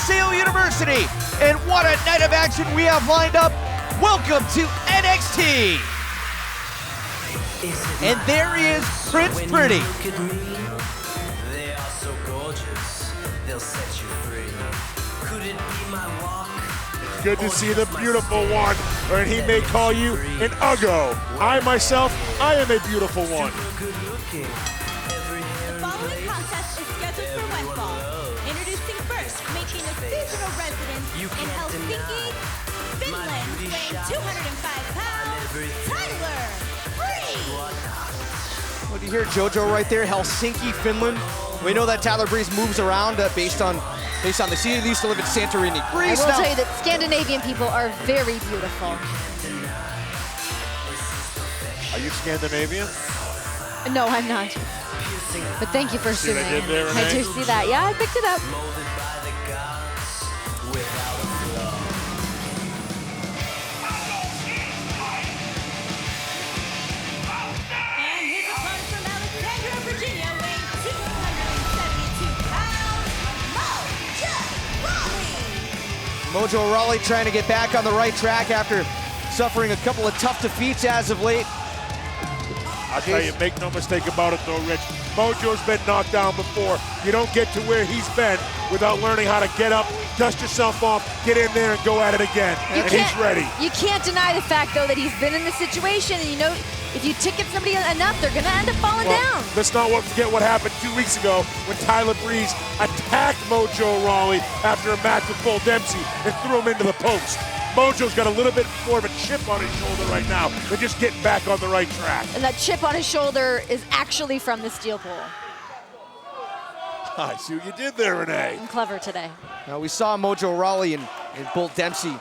Paseo University. And what a night of action we have lined up. Welcome to NXT. And there he is, Prince Pretty. They are so gorgeous, they'll set you free. Could it be my walk? It's good to see the beautiful one, or he may call you an uggo. I myself, I am a beautiful one. Good looking. The following contest is scheduled for one fall. Introducing first, making a seasonal residence in Helsinki, Finland, weighing 205 pounds, Tyler Breeze. What do you hear, JoJo, right there? Helsinki, Finland. We know that Tyler Breeze moves around based on the city. He used to live in Santorini, Greece. I will tell you that Scandinavian people are very beautiful. Are you Scandinavian? No, I'm not. But thank you for See what I assuming. did there, I do Renee? see that. Yeah, I picked it up. Molded by the gods, without a flaw. And his opponent from Alexandria, Virginia, weighing 272 pounds, Mojo Rawley. Mojo Rawley trying to get back on the right track after suffering a couple of tough defeats as of late. I'll tell you, make no mistake about it though, Rich. Mojo's been knocked down before. You don't get to where he's been without learning how to get up, dust yourself off, get in there and go at it again. And he's ready. You can't deny the fact, though, that he's been in this situation, and you know, if you ticket somebody enough, they're going to end up falling down. Let's not forget what happened 2 weeks ago when Tyler Breeze attacked Mojo Rawley after a match with Bull Dempsey and threw him into the post. Mojo's got a little bit more of a chip on his shoulder right now. They're just getting back on the right track. And that chip on his shoulder is actually from the steel pole. I see what you did there, Renee. I'm clever today. Now, we saw Mojo Rawley and Bull Dempsey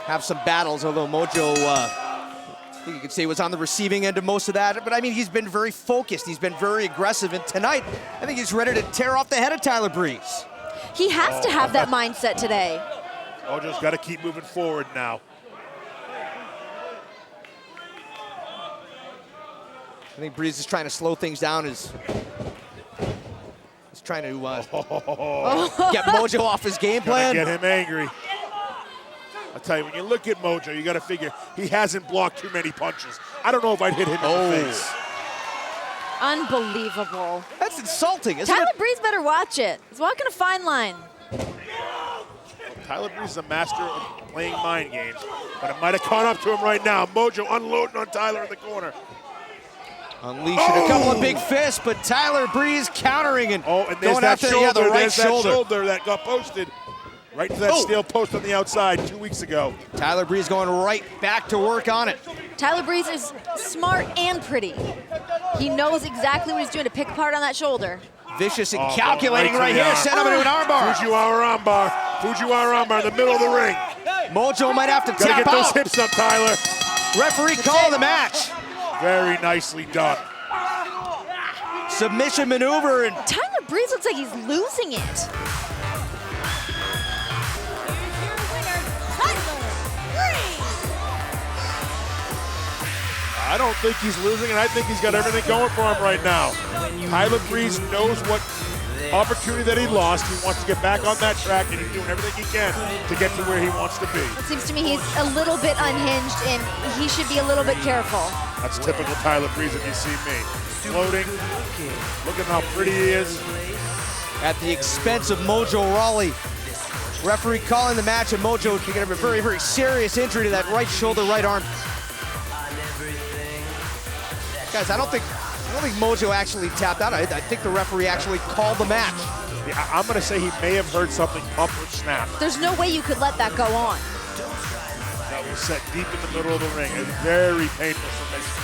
have some battles, although Mojo, I think you could say, was on the receiving end of most of that. But I mean, he's been very focused. He's been very aggressive. And tonight, I think he's ready to tear off the head of Tyler Breeze. He has to have that mindset today. Mojo's got to keep moving forward now. I think Breeze is trying to slow things down. He's trying to get Mojo off his game plan. Get him angry. I'll tell you, when you look at Mojo, you got to figure he hasn't blocked too many punches. I don't know if I'd hit him in the face. Unbelievable. That's insulting, isn't Tyler it? Breeze better watch it. He's walking a fine line. Tyler Breeze is a master of playing mind games, but it might have caught up to him right now. Mojo unloading on Tyler in the corner. Unleashing a couple of big fists, but Tyler Breeze countering and And there's going that after shoulder. the right There's shoulder. that shoulder that got posted right to that steel post on the outside 2 weeks ago. Tyler Breeze going right back to work on it. Tyler Breeze is smart and pretty. He knows exactly what he's doing to pick apart on that shoulder. Vicious and calculating right to here. the Set him into an armbar. Fujiwara armbar. Fujiwara armbar in the middle of the ring. Mojo might have to Gotta tap get those out. hips up, Tyler. Referee calling the match. Very nicely done. Submission maneuver, and Tyler Breeze looks like he's losing it. Here's your winner, Tyler Breeze. I don't think he's losing, and I think he's got everything going for him right now. Tyler Breeze knows what opportunity that he lost. He wants to get back on that track, and he's doing everything he can to get to where he wants to be. It seems to me he's a little bit unhinged, and he should be a little bit careful. That's typical Tyler Breeze if you see me. Floating, looking how pretty he is. at the expense of Mojo Rawley. Referee calling the match, and Mojo taking a very, very serious injury to that right shoulder, right arm. Guys, I don't think Mojo actually tapped out. I think the referee actually called the match. Yeah, I'm going to say he may have heard something pump or snap. There's no way you could let that go on. That was set deep in the middle of the ring. A very painful submission.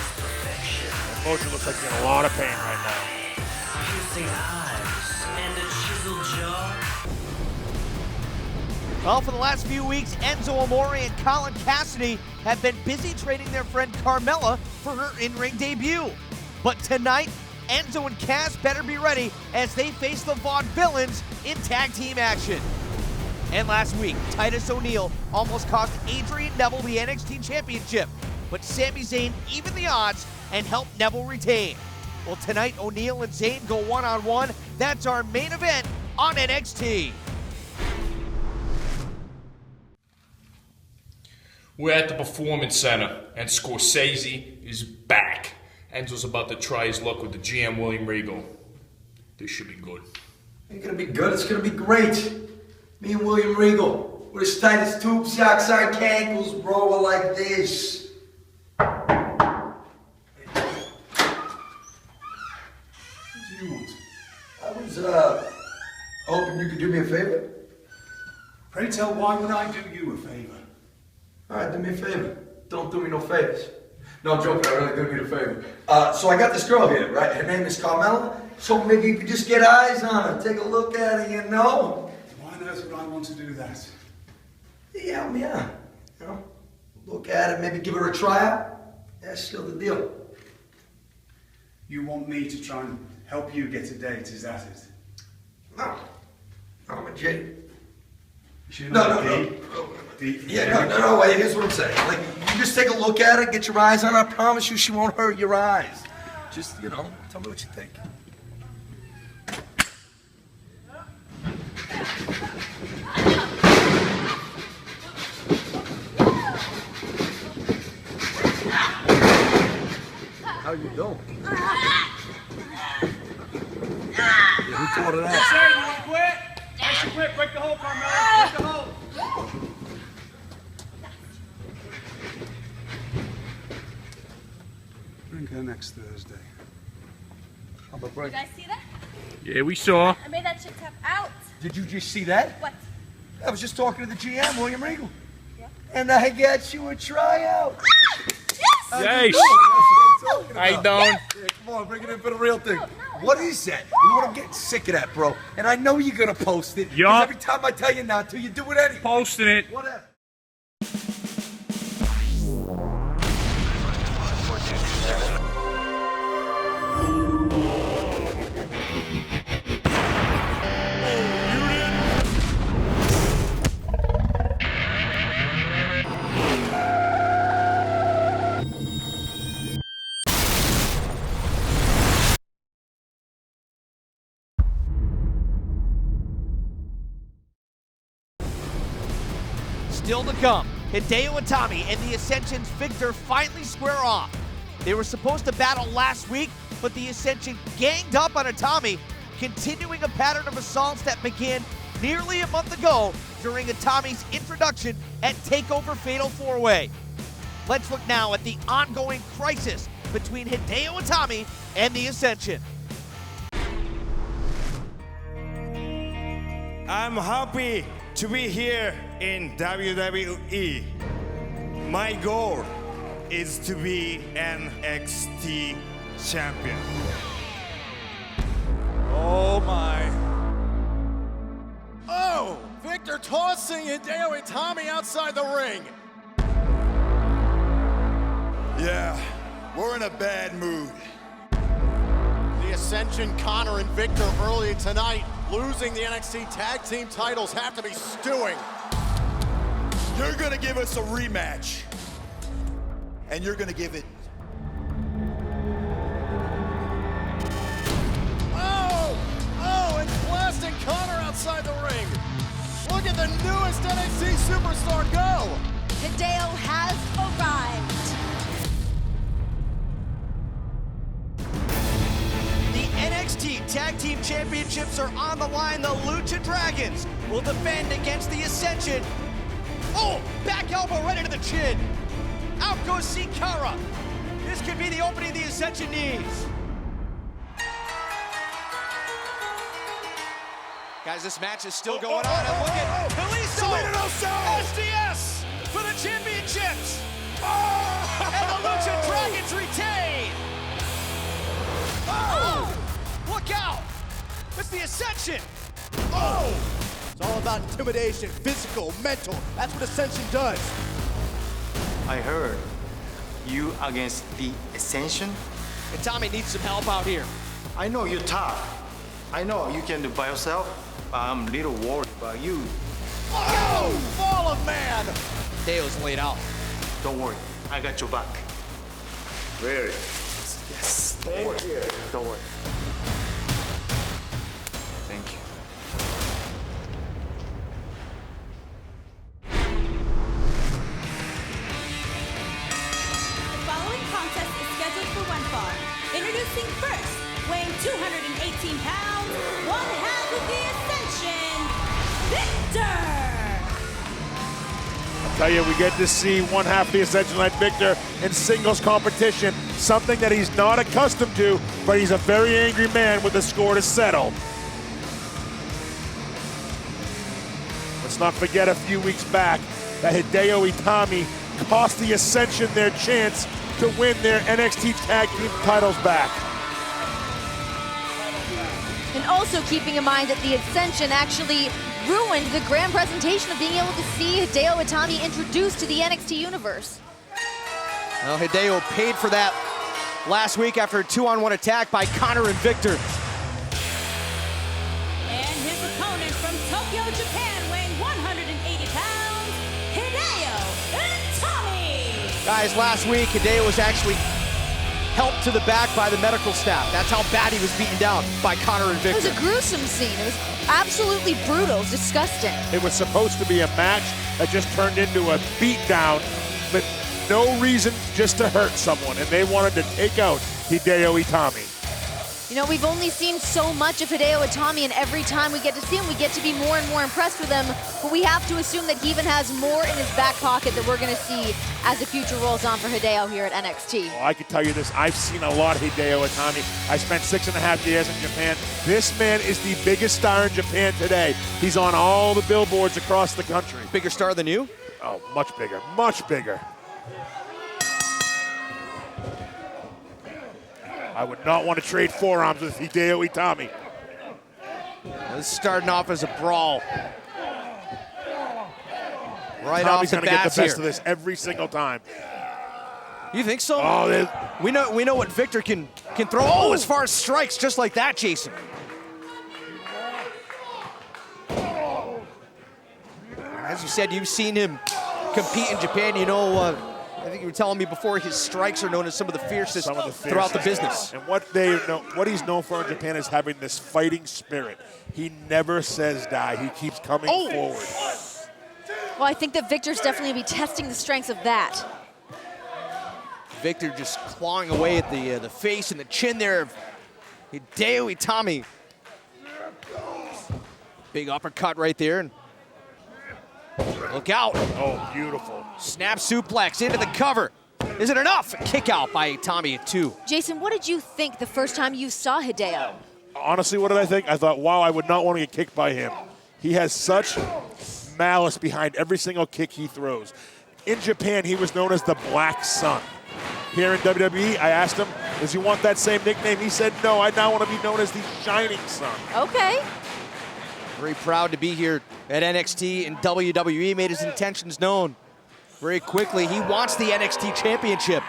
And Mojo looks like he's in a lot of pain right now. Piercing eyes and a chiseled jaw. Well, for the last few weeks, Enzo Amore and Colin Cassidy have been busy training their friend Carmella for her in-ring debut. But tonight, Enzo and Cass better be ready as they face the VaudeVillains in tag team action. And last week, Titus O'Neil almost cost Adrian Neville the NXT Championship, but Sami Zayn evened the odds and helped Neville retain. Well, tonight, O'Neil and Zayn go one-on-one. That's our main event on NXT. We're at the Performance Center, and Scorsese is back. Enzo's about to try his luck with the GM, William Regal. This should be good. Ain't gonna be good, it's gonna be great. Me and William Regal, we're as tight as tube socks on cankles, bro, we're like this. What do you want? I was, hoping you could do me a favor. Pray tell, why would I do you a favor? Alright, do me a favor. Don't do me no favors. No, I'm joking, I really do need a favor. So I got this girl here, right? Her name is Carmella. So maybe you could just get eyes on her, take a look at her, you know? Why on earth would I want to do that? Yeah, help me out. You know? Look at it, maybe give her a tryout. That's still the deal. You want me to try and help you get a date, is that it? No. I'm a J. No. No, wait, here's what I'm saying. Like, you just take a look at it, get your eyes on her, I promise you she won't hurt your eyes. Just, you know, tell me what you think. How you doing? Who taught her that? Say, you want to quit? I should quit. Break the hole, Carmella. Break the hole. Bring her next Thursday. How about break? You guys see that? Yeah, we saw. I made that chick tap out. Did you just see that? What? I was just talking to the GM, William Regal. Yeah. And I got you a tryout. Yes. How you doing? Yeah, come on, bring it in for the real thing. What is that? You know what? I'm getting sick of that, bro. And I know you're gonna post it. 'Cause Yup. every time I tell you not to, you do it anyway. Posting it. Whatever. Still to come, Hideo Itami and the Ascension's Viktor finally square off. They were supposed to battle last week, but the Ascension ganged up on Itami, continuing a pattern of assaults that began nearly a month ago during Itami's introduction at TakeOver Fatal 4-Way. Let's look now at the ongoing crisis between Hideo Itami and the Ascension. I'm happy to be here in WWE. My goal is to be NXT champion. Oh my. Oh, Viktor tossing Hideo Itami outside the ring. Yeah, we're in a bad mood. The Ascension, Connor and Viktor early tonight, losing the NXT tag team titles, have to be stewing. You're gonna give us a rematch, and you're gonna give it. Oh, and blasting Connor outside the ring. Look at the newest NXT superstar go. Hideo has arrived. The NXT Tag Team Championships are on the line. The Lucha Dragons will defend against the Ascension. Oh, back elbow right into the chin. Out goes Sin Cara. This could be the opening the Ascension needs. Guys, this match is still going on. And look at Kalisto. SDS for the championships. And the Lucha Dragons retain. Look out. It's the Ascension. It's all about intimidation, physical, mental. That's what Ascension does. I heard you against the Ascension. Itami needs some help out here. I know you're tough. I know you can do it by yourself, but I'm a little worried about you. Oh, fall of man. Deo's laid out. Don't worry, I got your back. Very. Yes. Don't worry. Don't worry. Thank you. Tell you, we get to see one half of the Ascension like Viktor in singles competition, something that he's not accustomed to, but he's a very angry man with the score to settle. Let's not forget a few weeks back that Hideo Itami cost the Ascension their chance to win their NXT Tag Team titles back. And also keeping in mind that the Ascension actually ruined the grand presentation of being able to see Hideo Itami introduced to the NXT universe. Well, Hideo paid for that last week after a 2-on-1 attack by Connor and Viktor. And his opponent from Tokyo, Japan, weighing 180 pounds, Hideo Itami. Guys, last week, Hideo was actually helped to the back by the medical staff. That's how bad he was beaten down by Connor and Viktor. It was a gruesome scene. It was absolutely brutal. It was disgusting. It was supposed to be a match that just turned into a beatdown, but no reason just to hurt someone, and they wanted to take out Hideo Itami. You know, we've only seen so much of Hideo Itami, and every time we get to see him, we get to be more and more impressed with him, but we have to assume that he even has more in his back pocket that we're going to see as the future rolls on for Hideo here at NXT. Well, I can tell you this, I've seen a lot of Hideo Itami. I spent 6.5 years in Japan. This man is the biggest star in Japan today. He's on all the billboards across the country. Bigger star than you? Oh, much bigger, much bigger. I would not want to trade forearms with Hideo Itami. This is starting off as a brawl. Right off the gonna get the best here. of this every single time. You think so? Oh, we know what Viktor can throw. Oh, as far as strikes, just like that, Jason. As you said, you've seen him compete in Japan. You know, I think you were telling me before, his strikes are known as some of the fiercest, throughout the business. And what he's known for in Japan is having this fighting spirit. He never says die. He keeps coming forward. Well, I think that Viktor's definitely going to be testing the strengths of that. Viktor just clawing away at the face and the chin there of Hideo Itami. Big uppercut right there. And look out. Oh, beautiful. Snap suplex into the cover. Is it enough? A kick out by Itami at 2. Jason, what did you think the first time you saw Hideo? Honestly, what did I think? I thought, wow, I would not want to get kicked by him. He has such malice behind every single kick he throws. In Japan, he was known as the Black Sun. Here in WWE, I asked him, does he want that same nickname? He said, no, I now want to be known as the Shining Sun. Okay. Very proud to be here at NXT, and WWE made his intentions known very quickly. He wants the NXT Championship.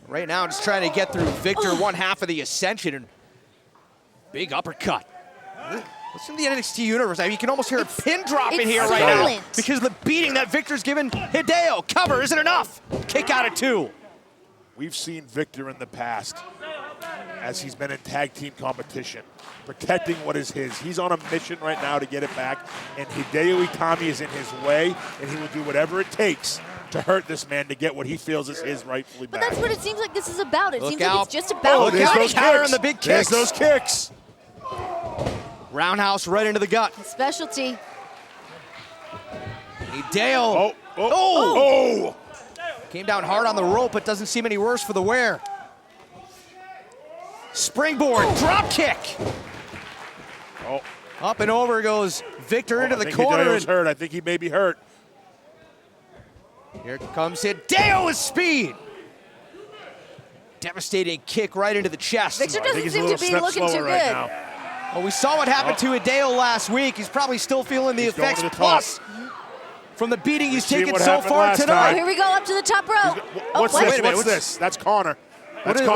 Right now, just trying to get through Viktor, one half of the Ascension, and big uppercut. Listen to the NXT universe. I mean, you can almost hear a pin drop in here right now because of the beating that Viktor's given Hideo. Cover, isn't enough. Kick out at 2. We've seen Viktor in the past as he's been in tag team competition, protecting what is his. He's on a mission right now to get it back, and Hideo Itami is in his way, and he will do whatever it takes to hurt this man to get what he feels is his rightfully back. But that's what it seems like this is about. It seems like it's just Oh, about look out. Counter and the big kicks. There's those kicks. Roundhouse right into the gut. Specialty. Hideo. Oh. Came down hard on the rope, but doesn't seem any worse for the wear. Springboard, drop kick. Oh. Up and over goes Viktor into the corner. Hideo's hurt. I think he may be hurt. Here comes Hideo with speed. Devastating kick right into the chest. Viktor doesn't seem to be looking too good. Well, we saw what happened to Hideo last week. He's probably still feeling the effects, plus from the beating he's taken so far tonight. Oh, here we go, up to the top rope. What's this? That's Connor. Who is that?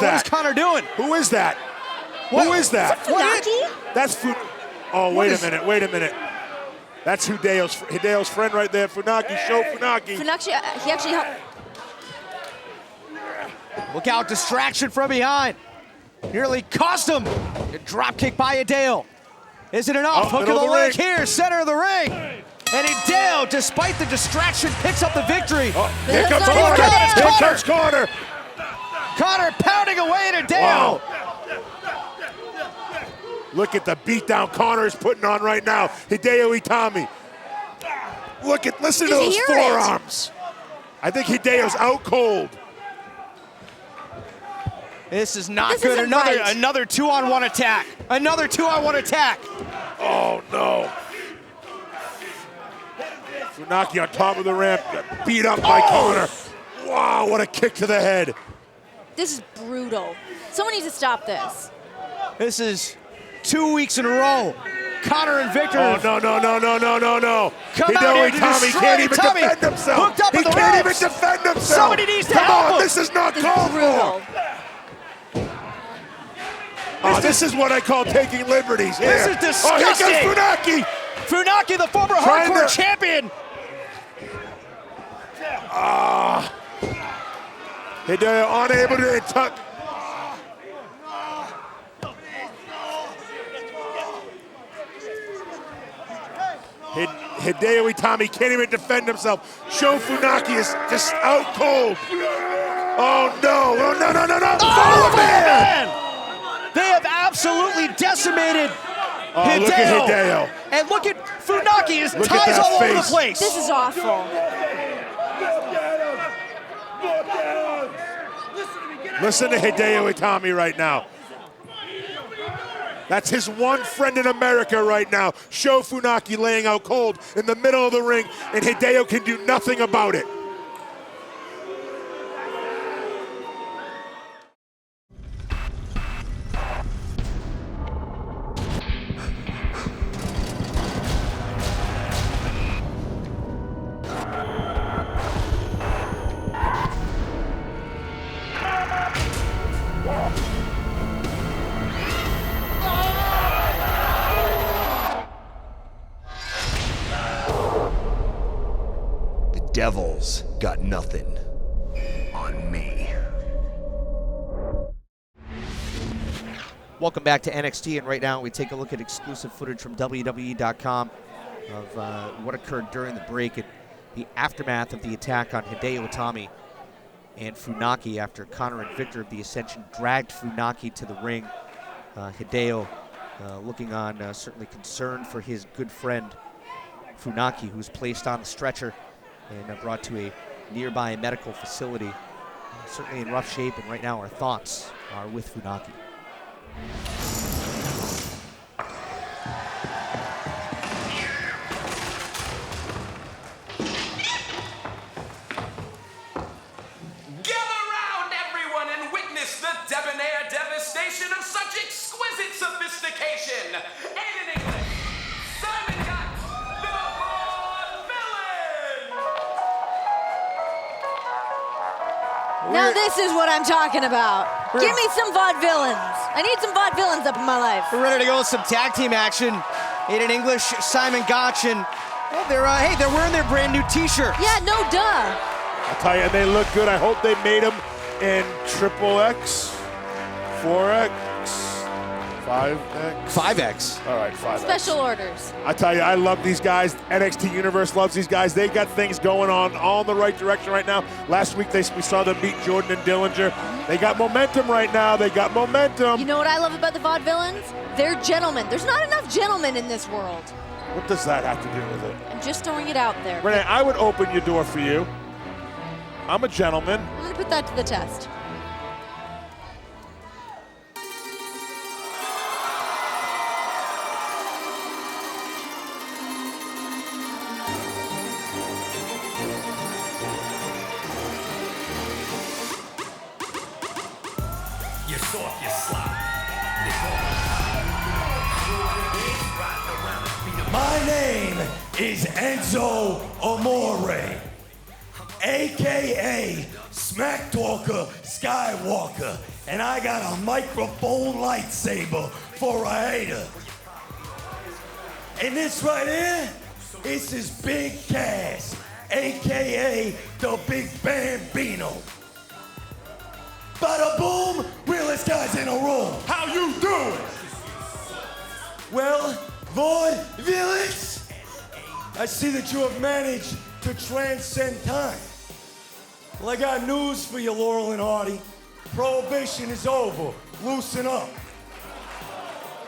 What is Connor doing? Who is that? Who is that? Funaki? That's Oh, wait a minute. That's Hideo's friend right there, Funaki. Show Funaki. He actually helped. Look out, distraction from behind. Nearly cost him. A drop kick by Hideo. Is it enough? Hook of the leg here, center of the ring. And Hideo, despite the distraction, picks up the victory. Here comes Connor. Here comes Connor. Connor pounding away at Hideo. Wow. Look at the beatdown Connor is putting on right now. Hideo Itami. Listen to those forearms. I think Hideo's out cold. This is not good. Another 2-on-1 attack. Another 2-on-1 attack. Oh, no. Funaki on top of the ramp, got beat up by Connor. Wow, what a kick to the head. This is brutal. Someone needs to stop this. This is 2 weeks in a row. Connor and Viktor. Oh, no. Hideo Itami can't even defend himself. He can't even defend himself. Somebody needs to help him. This is not called for. Oh, this is what I call taking liberties here. This is disgusting. Oh, here comes Funaki. Funaki, the former hardcore champion. Hideo unable to tuck. Hideo Itami can't even defend himself. Sho Funaki is just out cold. Oh no. Oh, man! They have absolutely decimated Hideo. Look at Hideo. And look at Funaki, his ties all over the place. This is awful. Listen to Hideo Itami right now. That's his one friend in America right now. Sho Funaki laying out cold in the middle of the ring, and Hideo can do nothing about it. Devils got nothing on me. Welcome back to NXT, and right now we take a look at exclusive footage from WWE.com of what occurred during the break and the aftermath of the attack on Hideo Itami and Funaki after Connor and Viktor of the Ascension dragged Funaki to the ring. Hideo looking on, certainly concerned for his good friend Funaki, who was placed on the stretcher and brought to a nearby medical facility. Certainly in rough shape, and right now our thoughts are with Funaki. Gather round, everyone, and witness the debonair devastation of such exquisite sophistication. And in English, Simon got the Now this is what I'm talking about. Give me some VaudeVillains. I need some VaudeVillains up in my life. We're ready to go with some tag team action. In English, Simon Gotch and they're wearing their brand new T-shirts. Yeah, no duh. I'll tell you, they look good. I hope they made them in XXX, 4X, 5X. 5X. All right, 5X. Special orders. I tell you, I love these guys. NXT Universe loves these guys. They got things going on all in the right direction right now. Last week we saw them beat Jordan and Dillinger. They got momentum right now. They got momentum. You know what I love about the VaudeVillains? They're gentlemen. There's not enough gentlemen in this world. What does that have to do with it? I'm just throwing it out there. Renee, I would open your door for you. I'm a gentleman. I'm going to put that to the test. You soft, you slop. My name is Enzo Amore, a.k.a. Smack Talker Skywalker, and I got a microphone lightsaber for a hater. And this right here, this is Big Cass, a.k.a. the Big Bambino. Bada boom, realest guys in the room. How you doing? Well, VaudeVillains, I see that you have managed to transcend time. Well, I got news for you, Laurel and Hardy. Prohibition is over. Loosen up.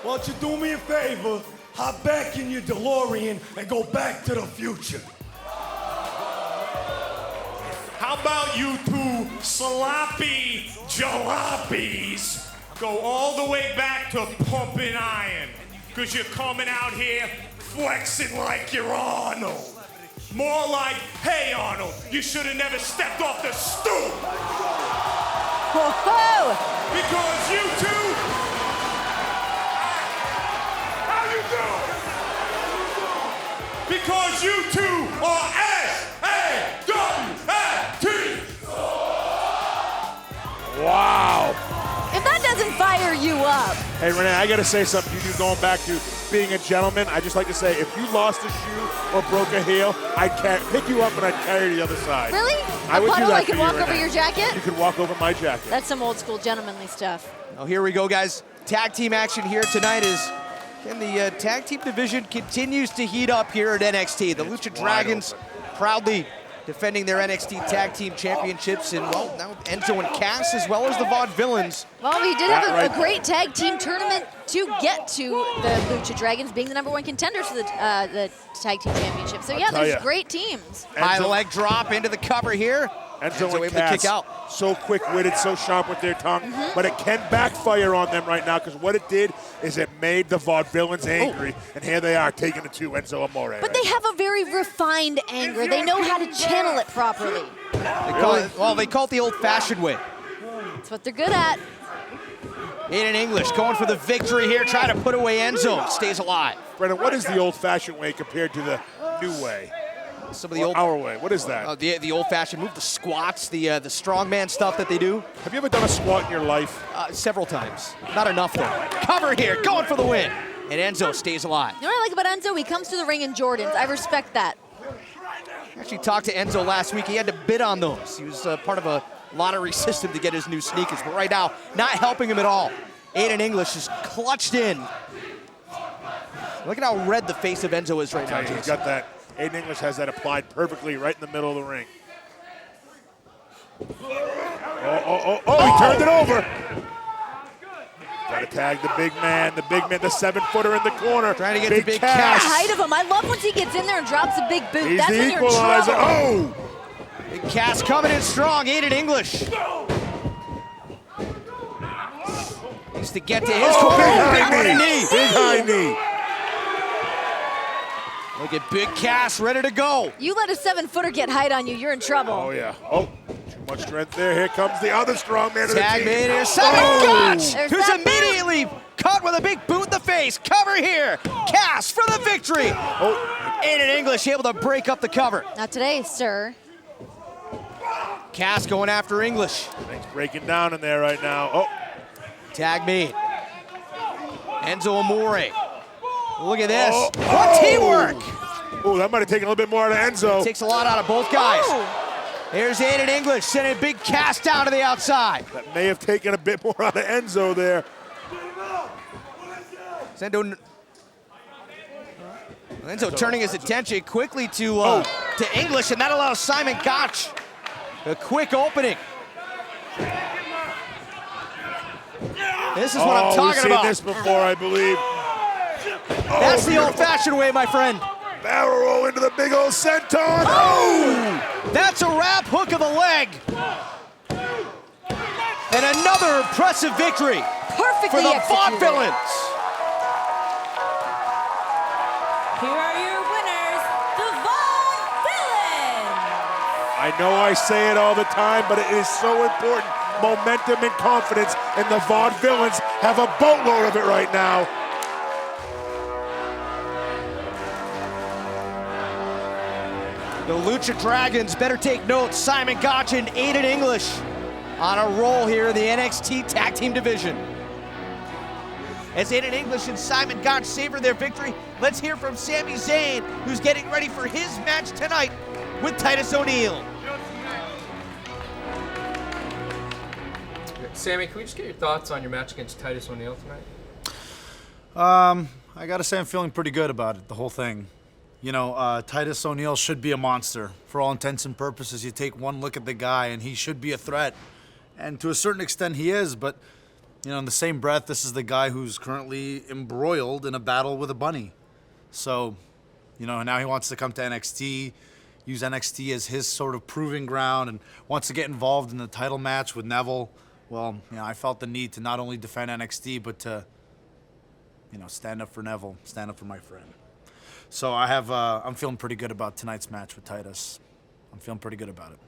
Why don't you do me a favor? Hop back in your DeLorean and go back to the future. How about you two sloppy jalopies go all the way back to pumping iron? Because you're coming out here flexing like you're Arnold. More like, hey Arnold, you should have never stepped off the stoop. Whoa! Because you two, how you doing? Because you two are S-A-W-F-T. Wow. If that doesn't fire you up. Hey, Renee, I got to say something to you going back to being a gentleman. I just like to say, if you lost a shoe or broke a heel, I'd pick you up and I'd carry you to the other side. Really? I would do puddle, that I could for walk you, over Renee. your jacket? You could walk over my jacket. That's some old school gentlemanly stuff. Now here we go, guys. Tag team action here tonight is, and the tag team division continues to heat up here at NXT. The Lucha Dragons proudly defending their NXT Tag Team Championships, and well, now Enzo and Cass, as well as the VaudeVillains. Well, we did have a great tag team tournament to get to the Lucha Dragons being the #1 contenders for the tag team championship. So yeah, there's great teams. High leg drop into the cover here. Enzo and able Cass, to kick out. so quick-witted, so sharp with their tongue, but it can backfire on them right now because what it did is it made the VaudeVillains angry, and here they are taking it to Enzo Amore. But they have a very refined anger. They know how to channel it properly. They call it the old-fashioned way. That's what they're good at. Aiden English going for the victory here, trying to put away Enzo. Stays alive. Brennan, what is the old-fashioned way compared to the new way? Some of the old our way. What is that? The old-fashioned move, the squats, the strongman stuff that they do. Have you ever done a squat in your life? Several times. Not enough though. Cover here, going for the win, and Enzo stays alive. You know what I like about Enzo? He comes to the ring in Jordans. I respect that. Actually talked to Enzo last week. He had to bid on those. He was part of a lottery system to get his new sneakers, but right now, not helping him at all. Aiden English is clutched in. Look at how red the face of Enzo is right now. He's got that. Aiden English has that applied perfectly right in the middle of the ring. He turned it over. Got to tag the big man, the 7-footer in the corner. Trying to get big the big The height of him. I love once he gets in there and drops a big boot. He's That's the when you're in equalizer. trouble. Big Cass coming in strong. Aiden English. Needs to get to his big knee. Big high knee. Look at Big Cass ready to go. You let a 7-footer get height on you, you're in trouble. Oh, yeah. Oh, too much strength there. Here comes the other strong man of the team. Tag made here. Sami Zayn, who's immediately caught with a big boot in the face. Cover here. Cass for the victory. Aiden English able to break up the cover. Not today, sir. Cass going after English. Things breaking down in there right now. Tag made. Enzo Amore. Look at this. What teamwork! Oh, that might have taken a little bit more out of Enzo. Takes a lot out of both guys. Here's Aiden English sending Big Cass down to the outside. That may have taken a bit more out of Enzo there. Enzo turning his attention quickly to English, and that allows Simon Gotch a quick opening. This is what I'm talking we've about. seen this before, I believe. That's the old-fashioned way, my friend. Barrel roll into the big old senton. That's a wrap hook of the leg. And another impressive victory Perfectly for the executed. VaudeVillains. Here are your winners, the VaudeVillains. I know I say it all the time, but it is so important. Momentum and confidence, and the VaudeVillains have a boatload of it right now. The Lucha Dragons better take note. Simon Gotch and Aiden English on a roll here in the NXT Tag Team Division. As Aiden English and Simon Gotch savor their victory, let's hear from Sami Zayn, who's getting ready for his match tonight with Titus O'Neil. Sammy, can we just get your thoughts on your match against Titus O'Neil tonight? I gotta say I'm feeling pretty good about it, the whole thing. You know, Titus O'Neil should be a monster. For all intents and purposes, you take one look at the guy and he should be a threat. And to a certain extent he is, but, you know, in the same breath, this is the guy who's currently embroiled in a battle with a bunny. So, you know, now he wants to come to NXT. use NXT as his sort of proving ground and wants to get involved in the title match with Neville, well, you know, I felt the need to not only defend NXT, but to, you know, stand up for Neville, stand up for my friend. So I'm feeling pretty good about tonight's match with Titus. I'm feeling pretty good about it.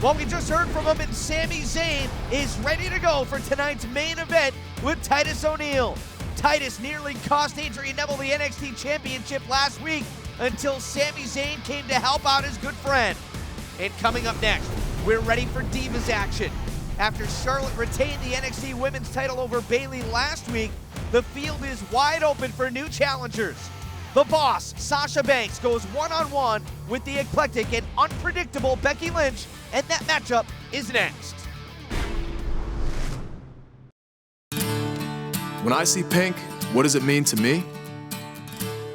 What we just heard from him, and Sami Zayn is ready to go for tonight's main event with Titus O'Neil. Titus nearly cost Adrian Neville the NXT Championship last week until Sami Zayn came to help out his good friend. And coming up next, we're ready for Divas action. After Charlotte retained the NXT Women's title over Bayley last week, the field is wide open for new challengers. The Boss, Sasha Banks, goes one-on-one with the eclectic and unpredictable Becky Lynch, and that matchup is next. When I see pink, what does it mean to me?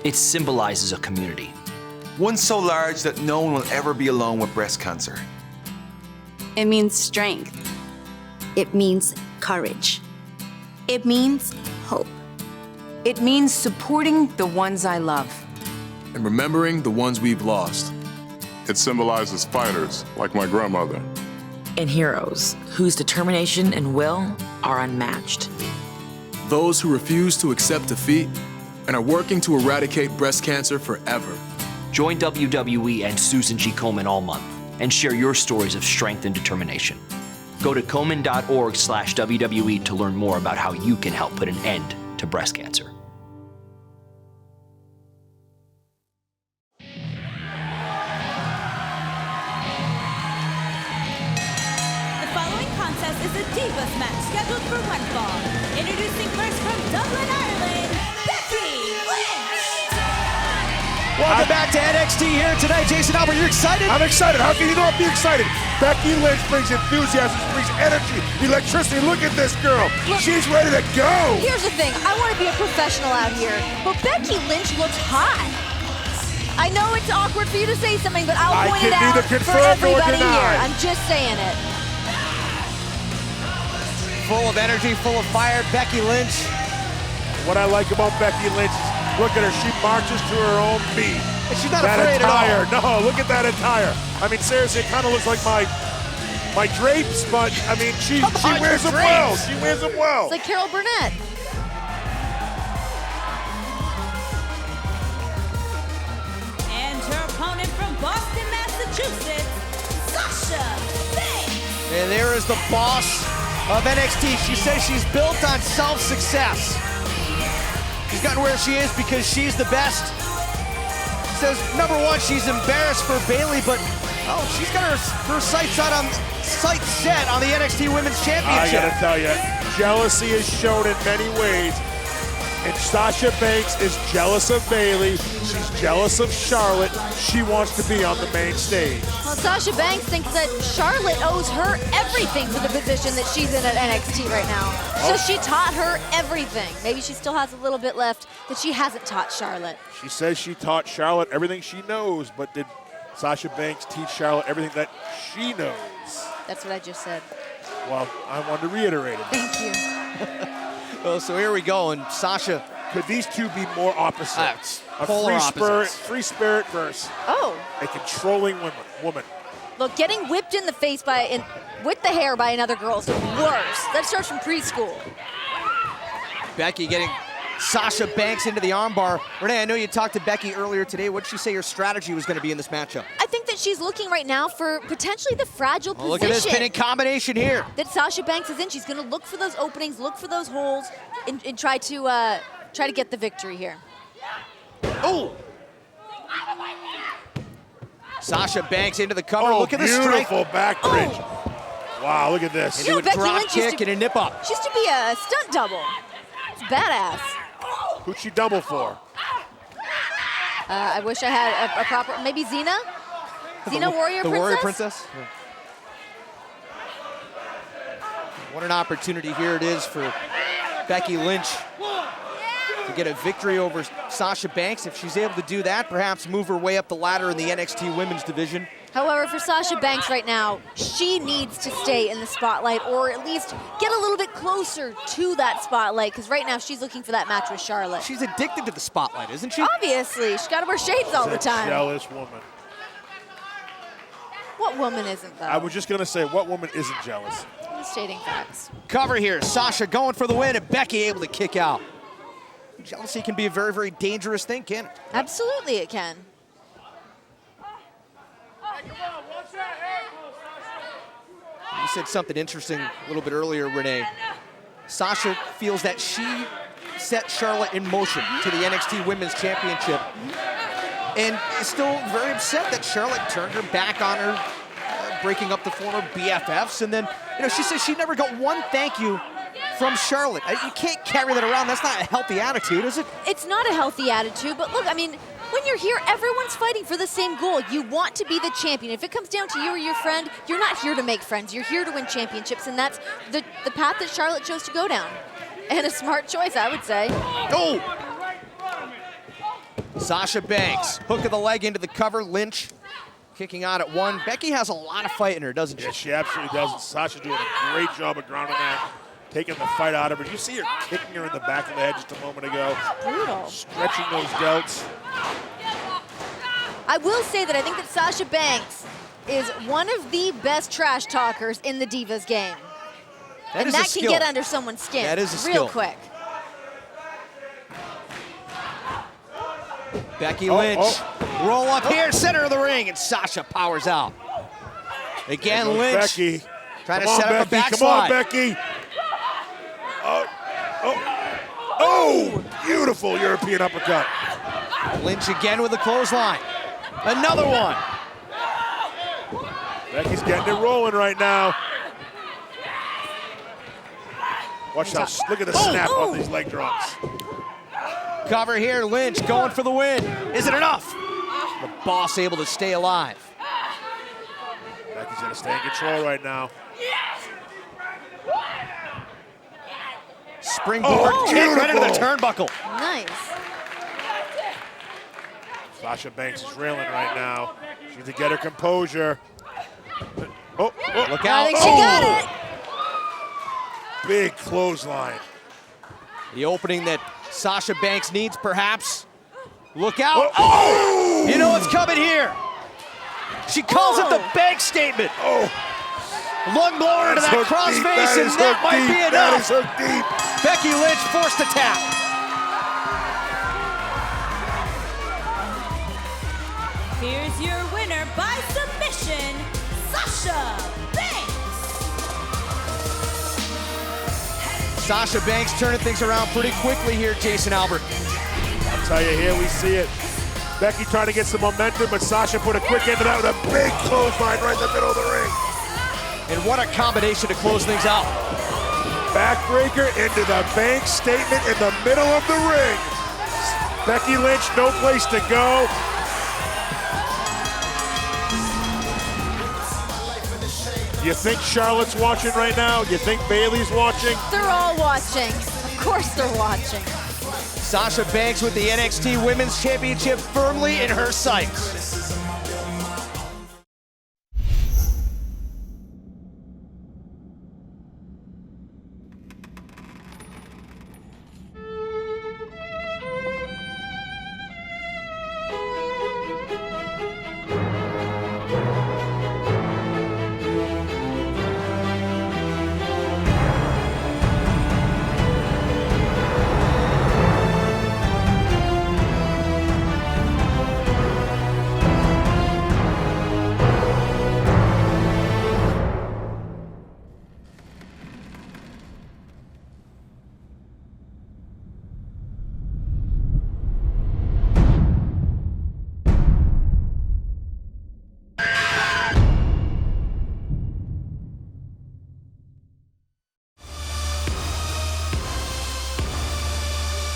It symbolizes a community. One so large that no one will ever be alone with breast cancer. It means strength. It means courage. It means hope. It means supporting the ones I love. And remembering the ones we've lost. It symbolizes fighters, like my grandmother. And heroes, whose determination and will are unmatched. Those who refuse to accept defeat and are working to eradicate breast cancer forever. Join WWE and Susan G. Komen all month and share your stories of strength and determination. Go to Komen.org/WWE to learn more about how you can help put an end to breast cancer. The following contest is a Divas match scheduled for one fall. Introducing first from Dublin, Ireland, Becky Lynch! Welcome back to NXT here tonight. Jason Albert, you excited? I'm excited. How can you not be excited? Becky Lynch brings enthusiasm, brings energy, electricity. Look at this girl. She's ready to go. Here's the thing. I want to be a professional out here, but Becky Lynch looks hot. I know it's awkward for you to say something, but I'll point it out for everybody here. I'm just saying it. Full of energy, full of fire, Becky Lynch. What I like about Becky Lynch is, look at her, she marches to her own beat. And she's not that afraid attire, at all. no, look at that attire. I mean, seriously, it kind of looks like my drapes, but I mean, she wears them well. She wears them well. It's like Carol Burnett. And her opponent from Boston, Massachusetts, Sasha Banks. And there is the boss of NXT. She says she's built on self-success. She's gotten where she is because she's the best. She says, number one, she's embarrassed for Bayley, but she's got her sights set on the NXT Women's Championship. I gotta tell you, jealousy is shown in many ways. And Sasha Banks is jealous of Bayley. She's jealous of Charlotte. She wants to be on the main stage. Well, Sasha Banks thinks that Charlotte owes her everything for the position that she's in at NXT right now. So she taught her everything. Maybe she still has a little bit left that she hasn't taught Charlotte. She says she taught Charlotte everything she knows, but did Sasha Banks teach Charlotte everything that she knows? That's what I just said. Well, I wanted to reiterate it. Thank you. Well, so here we go, and Sasha. Could these two be more opposite? A free spirit versus a controlling woman. Look, getting whipped in the face with the hair by another girl is the worst. That starts from preschool. Becky getting Sasha Banks into the armbar. Renee, I know you talked to Becky earlier today. What did she say her strategy was going to be in this matchup? I think that she's looking right now for potentially the fragile position. Look at this pinning combination here. That Sasha Banks is in. She's going to look for those openings, look for those holes, and try to get the victory here. Oh! Sasha Banks into the cover. Look at the strength. Beautiful back bridge. Wow, look at this. And do a drop kick and a nip up. She used to be a stunt double. It's badass. Who'd she double for? I wish I had a proper, maybe Xena? Xena Warrior Princess? The Warrior Princess? Yeah. What an opportunity here it is for Becky Lynch to get a victory over Sasha Banks. If she's able to do that, perhaps move her way up the ladder in the NXT Women's division. However, for Sasha Banks right now, she needs to stay in the spotlight or at least get a little bit closer to that spotlight because right now she's looking for that match with Charlotte. She's addicted to the spotlight, isn't she? Obviously. She's got to wear shades all the time. Jealous woman. What woman isn't, though? I was just going to say, what woman isn't jealous? I'm stating facts. Cover here. Sasha going for the win and Becky able to kick out. Jealousy can be a very, very dangerous thing, can't it? Absolutely it can. You said something interesting a little bit earlier, Renee. Sasha feels that she set Charlotte in motion to the NXT Women's Championship and is still very upset that Charlotte turned her back on her, breaking up the former BFFs. And then, she says she never got one thank you from Charlotte. You can't carry that around. That's not a healthy attitude, is it? It's not a healthy attitude, but look, I mean, when you're here, everyone's fighting for the same goal. You want to be the champion. If it comes down to you or your friend, you're not here to make friends. You're here to win championships, and that's the path that Charlotte chose to go down. And a smart choice, I would say. Oh! Sasha Banks, hook of the leg into the cover. Lynch kicking out at one. Becky has a lot of fight in her, doesn't she? Yeah, she absolutely does. Sasha's doing a great job of grounding that, taking the fight out of her. You see her kicking her in the back of the head just a moment ago. Brutal. Stretching those delts. I will say that I think that Sasha Banks is one of the best trash talkers in the Divas game. That is a can skill. get under someone's skin That is a real skill. quick. Becky Lynch, roll up here, center of the ring, and Sasha powers out. Again, Lynch Becky. trying to Come on, set up a Becky. backslide. Come on, Becky. Oh, beautiful European uppercut. Lynch again with a clothesline. Another one. Becky's getting it rolling right now. Watch out, look at the snap on these leg drops. Cover here, Lynch going for the win. Is it enough? The boss able to stay alive. Becky's gonna stay in control right now. Springboard kick right into the turnbuckle. Nice. Sasha Banks is reeling right now. She needs to get her composure. Oh, look out. I think she got it. Big clothesline. The opening that Sasha Banks needs, perhaps. Look out. Oh! You know what's coming here. She calls it the bank statement. Oh. Lung blower into that crossface, and that might be enough. That is hook deep. Becky Lynch forced to tap. Here's your winner by submission, Sasha Banks. Sasha Banks turning things around pretty quickly here, Jason Albert. I'll tell you, here we see it. Becky trying to get some momentum, but Sasha put a quick end to that with a big clothesline right in the middle of the ring. And what a combination to close things out. Backbreaker into the bank statement in the middle of the ring. Becky Lynch, no place to go. You think Charlotte's watching right now? You think Bayley's watching? They're all watching. Of course they're watching. Sasha Banks with the NXT Women's Championship firmly in her sights.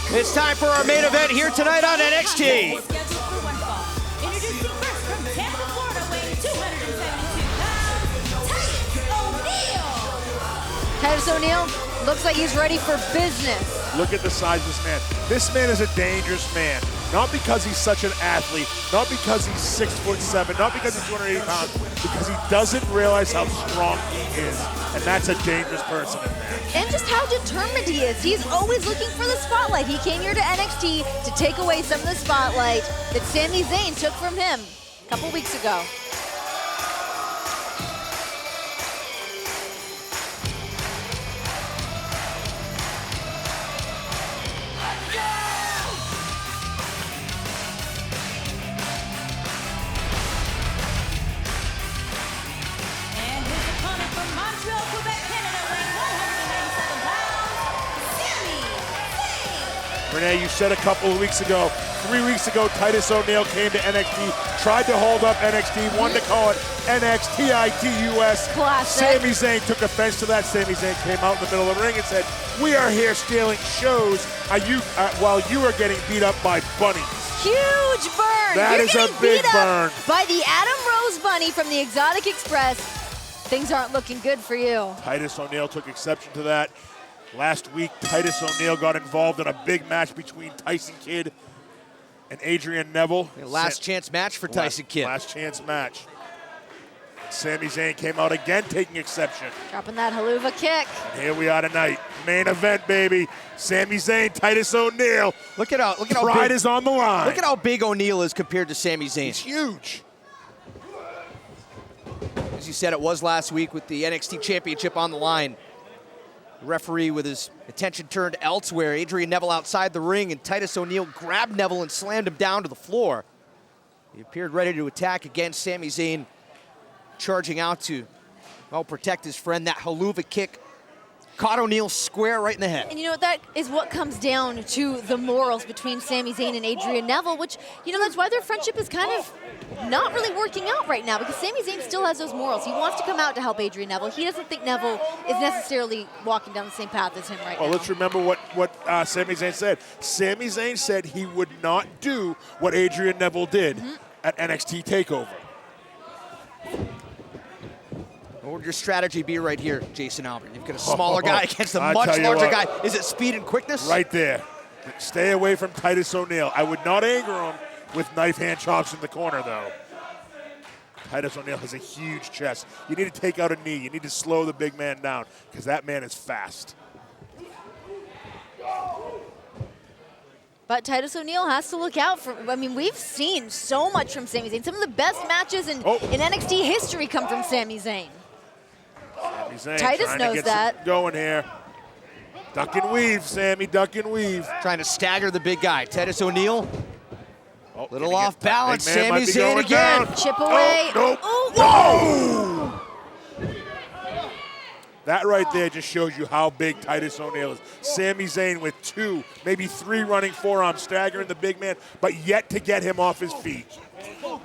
It's time for our main event here tonight on NXT. Introducing first from Tampa, Florida, weighing 272 pounds, Titus O'Neil. Titus O'Neil looks like he's ready for business. Look at the size of this man. This man is a dangerous man. Not because he's such an athlete, not because he's 6'7", not because he's 280 pounds, because he doesn't realize how strong he is. And that's a dangerous person in there. And just how determined he is. He's always looking for the spotlight. He came here to NXT to take away some of the spotlight that Sami Zayn took from him a couple weeks ago. Renee, you said a couple of weeks ago, 3 weeks ago, Titus O'Neil came to NXT, tried to hold up NXT, wanted to call it NXTITUS. Classic. Sami Zayn took offense to that. Sami Zayn came out in the middle of the ring and said, "We are here stealing shows while you are getting beat up by bunnies." Huge burn. That is a big burn. By the Adam Rose bunny from the Exotic Express. Things aren't looking good for you. Titus O'Neil took exception to that. Last week, Titus O'Neil got involved in a big match between Tyson Kidd and Adrian Neville. Last chance match for Tyson Kidd. Last chance match. Sami Zayn came out again taking exception. Dropping that haluva kick. And here we are tonight. Main event, baby. Sami Zayn, Titus O'Neil. Look at how Pride is on the line. Look at how big O'Neil is compared to Sami Zayn. He's huge. As you said, it was last week with the NXT Championship on the line. The referee with his attention turned elsewhere. Adrian Neville outside the ring, and Titus O'Neil grabbed Neville and slammed him down to the floor. He appeared ready to attack against Sami Zayn, charging out to protect his friend. That haluva kick caught O'Neil square right in the head. And you know what, that is what comes down to the morals between Sami Zayn and Adrian Neville, which, you know, that's why their friendship is kind of not really working out right now, because Sami Zayn still has those morals. He wants to come out to help Adrian Neville. He doesn't think Neville is necessarily walking down the same path as him right now. Well, let's remember what Sami Zayn said. Sami Zayn said he would not do what Adrian Neville did at NXT TakeOver. What would your strategy be right here, Jason Albert? You've got a smaller guy against a I much tell you larger what. guy. Is it speed and quickness? Right there. Stay away from Titus O'Neil. I would not anger him with knife hand chops in the corner, though. Titus O'Neil has a huge chest. You need to take out a knee. You need to slow the big man down, because that man is fast. But Titus O'Neil has to look out for, I mean, we've seen so much from Sami Zayn. Some of the best matches in NXT history come from Sami Zayn. Sami Zayn Titus trying knows to get that. Going here. Duck and weave, Sammy, duck and weave. Trying to stagger the big guy. Titus O'Neil, little off balance. Big man Sami might be Zayn going again. down. Chip away. Nope. Oh, Whoa! That right there just shows you how big Titus O'Neil is. Sami Zayn with 2, maybe 3 running forearms, staggering the big man, but yet to get him off his feet.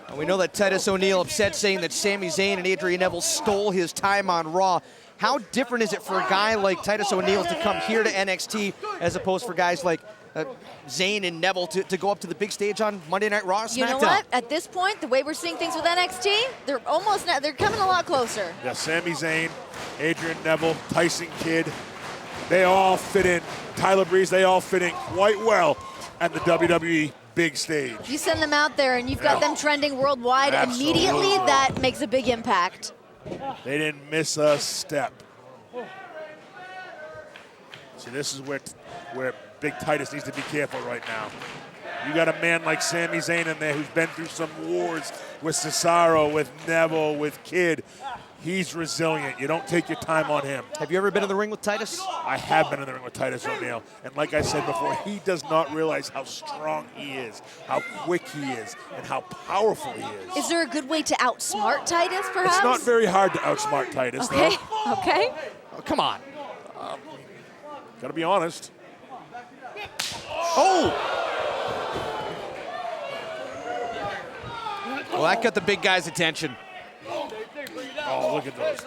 And we know that Titus O'Neil upset, saying that Sami Zayn and Adrian Neville stole his time on Raw. How different is it for a guy like Titus O'Neil to come here to NXT as opposed for guys like Zayn and Neville to go up to the big stage on Monday Night Raw or SmackDown? you know what? At this point, the way we're seeing things with NXT, they're coming a lot closer. Yeah, Sami Zayn, Adrian Neville, Tyson Kidd, they all fit in. Tyler Breeze, they all fit in quite well at the WWE big stage. You send them out there and you've got them trending worldwide, Absolutely. immediately that makes a big impact. They didn't miss a step. See, this is where Big Titus needs to be careful right now. You got a man like Sami Zayn in there who's been through some wars with Cesaro, with Neville, with Kidd. He's resilient. You don't take your time on him. Have you ever been in the ring with Titus? I have been in the ring with Titus O'Neil. And like I said before, he does not realize how strong he is, how quick he is, and how powerful he is. Is there a good way to outsmart Titus, perhaps? It's not very hard to outsmart Titus, Okay, though. okay. Oh, come on. Gotta be honest. Oh! Well, that got the big guy's attention. Oh, look at those.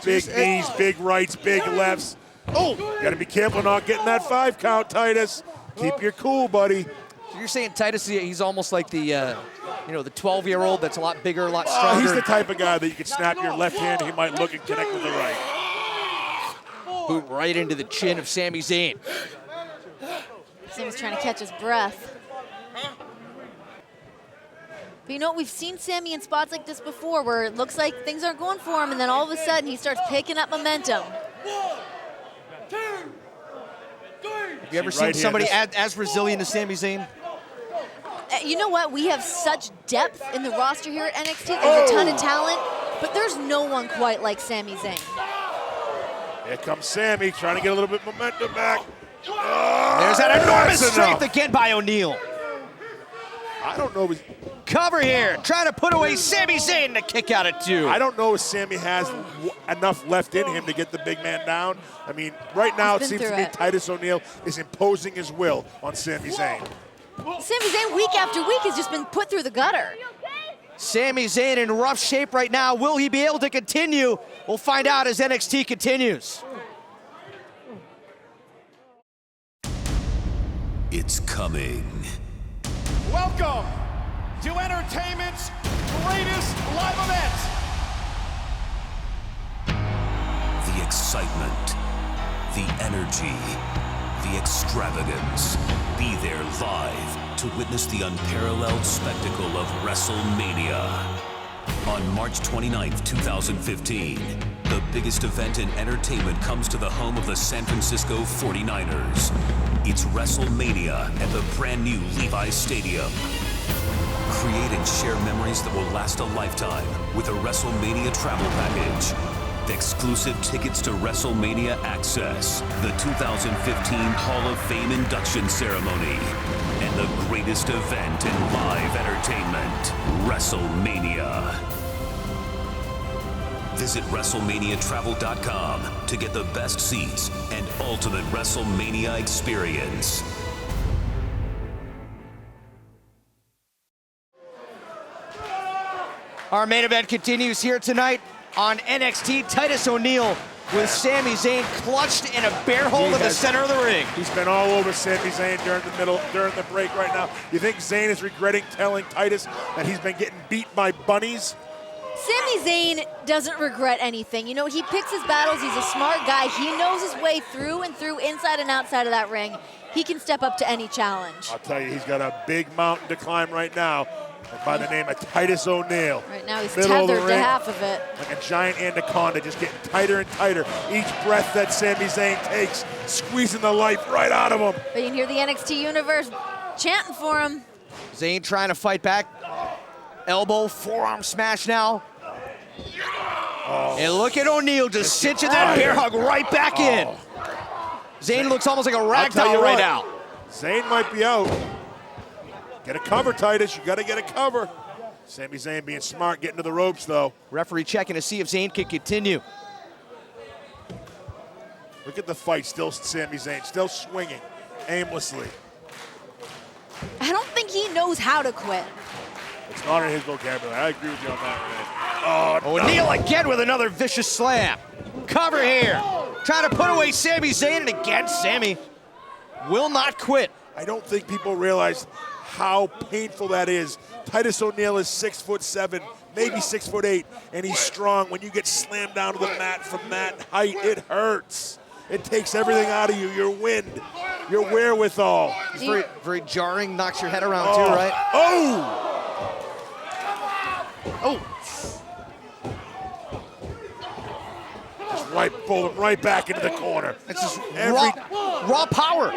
Big knees, big rights, big lefts. Oh, gotta be careful not getting that 5 count, Titus. Keep your cool, buddy. So you're saying Titus, he's almost like the, the 12-year-old that's a lot bigger, a lot stronger. He's the type of guy that you could snap your left hand, he might look and connect with the right. Boot right into the chin of Sami Zayn. Sammy's trying to catch his breath. But you know, we've seen Sami in spots like this before where it looks like things aren't going for him, and then all of a sudden he starts picking up momentum. Have you ever seen somebody as resilient as Sami Zayn? You know what? We have such depth in the roster here at NXT. There's a ton of talent, but there's no one quite like Sami Zayn. Here comes Sami, trying to get a little bit momentum back. There's that enormous strength again by O'Neil. I don't know. Cover here, trying to put away Sami Zayn to kick out at 2. I don't know if Sami has enough left in him to get the big man down. I mean, right now it seems to me Titus O'Neil is imposing his will on Sami Zayn. Sami Zayn week after week has just been put through the gutter. Sami Zayn in rough shape right now. Will he be able to continue? We'll find out as NXT continues. It's coming. Welcome to entertainment's greatest live event. The excitement, the energy, the extravagance. Be there live to witness the unparalleled spectacle of WrestleMania. On March 29th, 2015, the biggest event in entertainment comes to the home of the San Francisco 49ers. It's WrestleMania at the brand new Levi's Stadium. Create and share memories that will last a lifetime with a WrestleMania travel package. Exclusive tickets to WrestleMania Access, the 2015 Hall of Fame induction ceremony, and the greatest event in live entertainment, WrestleMania. Visit WrestleManiaTravel.com to get the best seats and ultimate WrestleMania experience. Our main event continues here tonight on NXT. Titus O'Neil with Sami Zayn clutched in a bear hold in the center of the ring. He's been all over Sami Zayn during the break right now. You think Zayn is regretting telling Titus that he's been getting beat by bunnies? Sami Zayn doesn't regret anything. You know, he picks his battles. He's a smart guy. He knows his way through and through, inside and outside of that ring. He can step up to any challenge. I'll tell you, he's got a big mountain to climb right now by the name of Titus O'Neil. Right now he's tethered to half of it. Like a giant anaconda, just getting tighter and tighter. Each breath that Sami Zayn takes, squeezing the life right out of him. But you can hear the NXT universe chanting for him. Zayn trying to fight back. Elbow, forearm smash now. Oh. And look at O'Neil just cinching that bear hug right back in. Zayn looks almost like a rag doll right now. Zayn might be out. Get a cover, Titus. You got to get a cover. Sami Zayn being smart, getting to the ropes, though. Referee checking to see if Zayn can continue. Look at the fight, still Sami Zayn, still swinging aimlessly. I don't think he knows how to quit. It's not in his vocabulary. I agree with you on that, Renee. O'Neil again with another vicious slam. Cover here. Trying to put away Sami Zayn, and again, Sami will not quit. I don't think people realize how painful that is. Titus O'Neil is 6'7", maybe 6'8", and he's strong. When you get slammed down to the mat from that height, it hurts. It takes everything out of you, your wind, your wherewithal. It's very, very jarring, knocks your head around too, right? Oh! Just pull him right back into the corner. It's just raw power.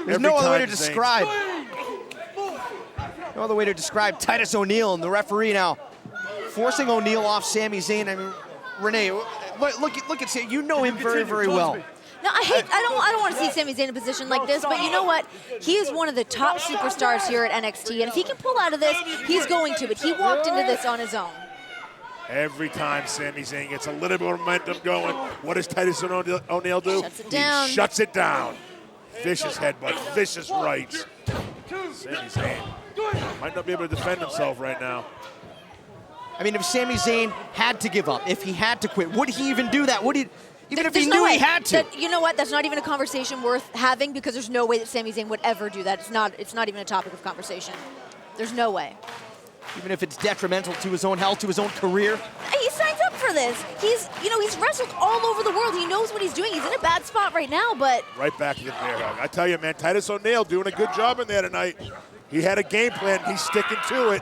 There's no other way to describe. No other way to describe Titus O'Neil, and the referee now forcing O'Neil off Sami Zayn. I mean, Renee, look at Sami. You know him very, very well. No, I don't want to see Sami Zayn in a position like this, but you know what? He is one of the top superstars here at NXT, and if he can pull out of this, he's going to, but he walked into this on his own. Every time Sami Zayn gets a little bit of momentum going, what does Titus O'Neil do? Shuts it down. He shuts it down. Vicious headbutt, vicious rights. Sami Zayn might not be able to defend himself right now. I mean, if Sami Zayn had to give up, if he had to quit, would he even do that? Would he, even if he knew he had to? You know what? That's not even a conversation worth having, because there's no way that Sami Zayn would ever do that. It's not even a topic of conversation. There's no way. Even if it's detrimental to his own health, to his own career? He signs up for this. He's wrestled all over the world. He knows what he's doing. He's in a bad spot right now, but... Right back in the bear hug. I tell you, man, Titus O'Neil doing a good job in there tonight. He had a game plan. He's sticking to it.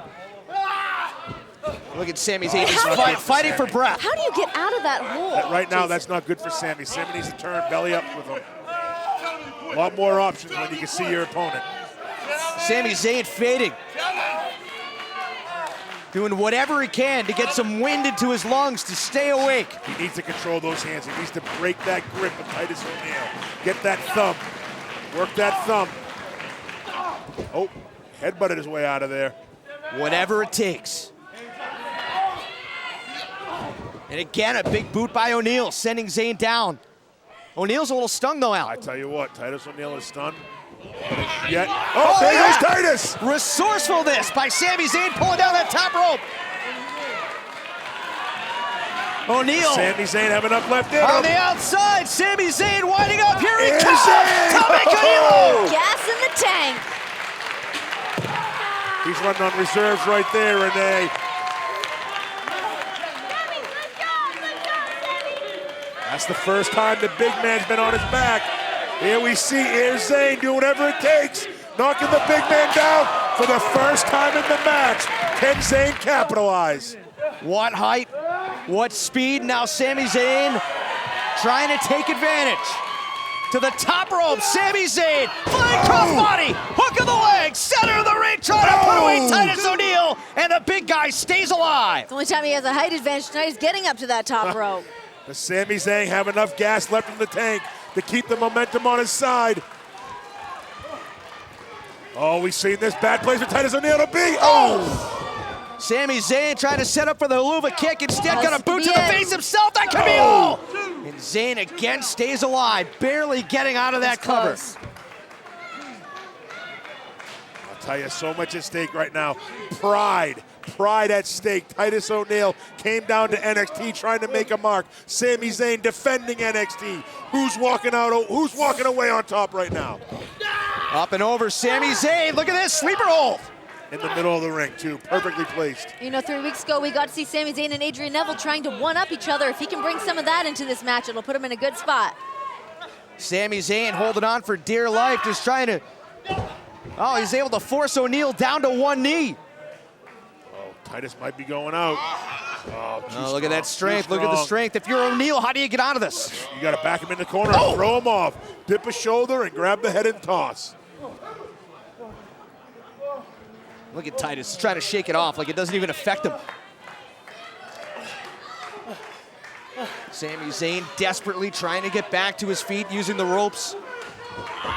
Look at Sami Zayn just fighting for breath. How do you get out of that hole? Right now, that's not good for Sami. Sami needs to turn belly up with him. A lot more options when you can see your opponent. Sami Zayn fading. Doing whatever he can to get some wind into his lungs to stay awake. He needs to control those hands. He needs to break that grip of Titus O'Neil. Get that thumb. Work that thumb. Oh, headbutted his way out of there. Whatever it takes. And again, a big boot by O'Neil, sending Zayn down. O'Neil's a little stung, though, Al. I tell you what, Titus O'Neil is stunned. Yet, there goes Titus! Resourcefulness by Sami Zayn pulling down that top rope. O'Neil. Sami Zayn have enough left in on him. the outside, Sami Zayn winding up. Here he Here's comes! Zayn. Kamekaniwa! Gas in the tank. He's running on reserves right there, Renee. That's the first time the big man's been on his back. Here we see Zayn doing whatever it takes, knocking the big man down for the first time in the match. Can Zayn capitalize? What height, what speed. Now Sami Zayn trying to take advantage. To the top rope, Sami Zayn, flying crossbody, hook of the leg, center of the ring, trying to put away Titus O'Neil, and the big guy stays alive. The only time he has a height advantage tonight is getting up to that top rope. Does Sami Zayn have enough gas left in the tank to keep the momentum on his side? Oh, we've seen this bad place for Titus O'Neil to be. Oh! Sami Zayn trying to set up for the Helluva kick, instead got a boot to the face himself. That could be all. And Zayn again stays alive, barely getting out of that cover. I'll tell you, so much at stake right now. Pride at stake. Titus O'Neil came down to NXT trying to make a mark. Sami Zayn defending NXT. Who's walking away on top right now? Up and over, Sami Zayn. Look at this, sleeper hold. In the middle of the ring, too. Perfectly placed. 3 weeks ago, we got to see Sami Zayn and Adrian Neville trying to one-up each other. If he can bring some of that into this match, it'll put him in a good spot. Sami Zayn holding on for dear life, just trying to... Oh, he's able to force O'Neil down to one knee. Titus might be going out. Oh, look at that strength. Look at the strength. If you're O'Neil, how do you get out of this? You got to back him in the corner, throw him off, dip a shoulder, and grab the head and toss. Look at Titus. He's trying to shake it off like it doesn't even affect him. Sami Zayn desperately trying to get back to his feet using the ropes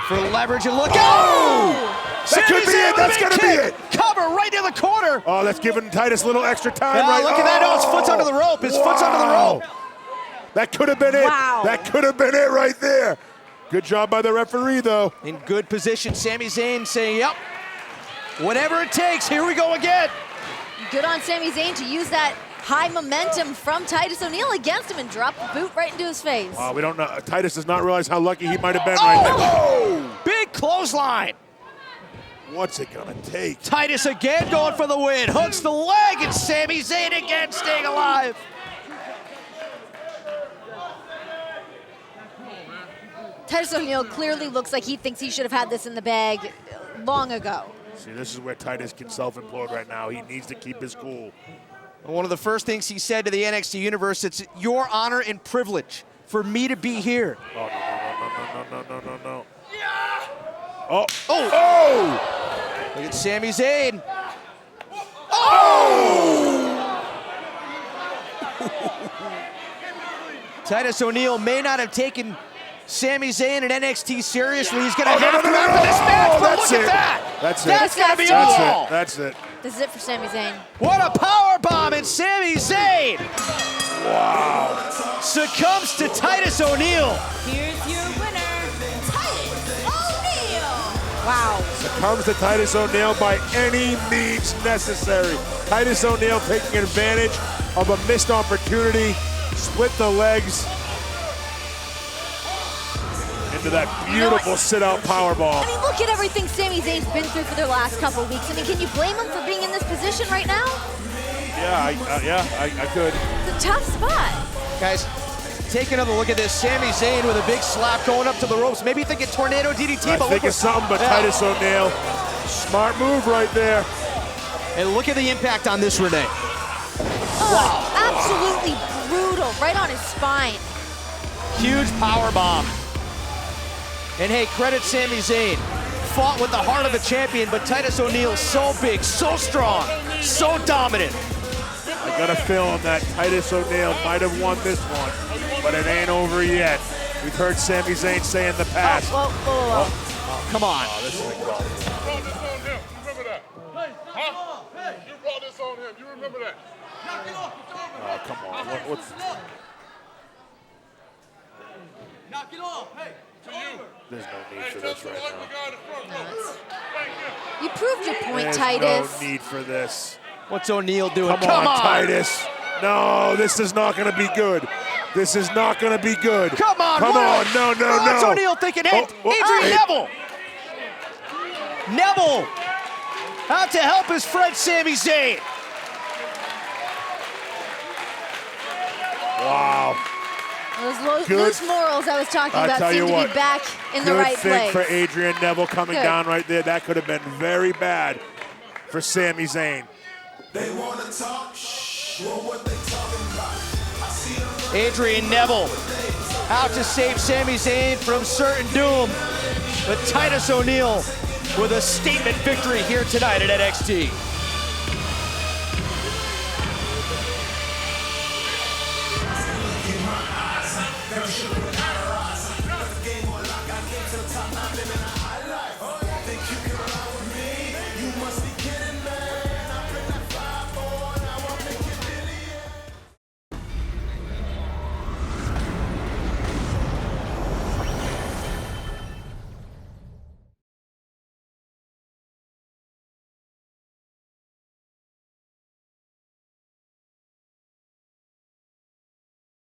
for leverage, and look out! That could be it. That's going to be it. Cover right in the corner. Oh, that's giving Titus a little extra time. Look at that. Oh, his foot's under the rope. His foot's under the rope. That could have been it. That could have been it right there. Good job by the referee, though. In good position. Sami Zayn saying, yep, whatever it takes. Here we go again. Good on Sami Zayn to use that high momentum from Titus O'Neil against him and drop the boot right into his face. We don't know. Titus does not realize how lucky he might have been right there. Oh! Big clothesline. What's it gonna take? Titus again going for the win. Hooks the leg, and Sami Zayn again staying alive. Titus O'Neil clearly looks like he thinks he should have had this in the bag long ago. See, this is where Titus can self-implode right now. He needs to keep his cool. One of the first things he said to the NXT Universe, it's your honor and privilege for me to be here. Oh, no. Oh! Look at Sami Zayn. Oh! Titus O'Neil may not have taken Sami Zayn and NXT seriously. He's going to have to after this match, but look at that. That's it. That's going to be all. That's it. This is it for Sami Zayn. What a power bomb, and Sami Zayn. Wow. Succumbs to Titus O'Neil. Here's your winner, Titus O'Neil. Wow. Succumbs to Titus O'Neil by any means necessary. Titus O'Neil taking advantage of a missed opportunity, split the legs into that beautiful sit-out powerbomb. I mean, look at everything Sami Zayn's been through for their last couple of weeks. I mean, can you blame him for being in this position right now? I could. It's a tough spot. Guys, take another look at this. Sami Zayn with a big slap going up to the ropes. Maybe thinking tornado DDT, I but think it's something, but Titus O'Neil, smart move right there. And look at the impact on this, Renee. Wow. Absolutely brutal, right on his spine. Huge power bomb. And hey, credit Sami Zayn. Fought with the heart of a champion, but Titus O'Neil so big, so strong, so dominant. I got a feeling that Titus O'Neil might have won this one, but it ain't over yet. We've heard Sami Zayn say in the past. Whoa. Come on. This is incredible. You brought this on him. You remember that? Oh, come on. What's... Knock it off. Hey, to you. There's no need for this right now. You proved your point, There's Titus. no need for this. What's O'Neil doing? Come on, Titus. No, this is not going to be good. This is not going to be good. Come on, No. What's O'Neil thinking? Hey, Adrian Neville. Neville out to help his friend Sami Zayn. Wow. Those loose morals I was talking about seem to be back in the right place. Good thing for Adrian Neville coming down right there. That could have been very bad for Sami Zayn. They want to talk, what they talking about? Adrian Neville out to save Sami Zayn from certain doom. But Titus O'Neil with a statement victory here tonight at NXT.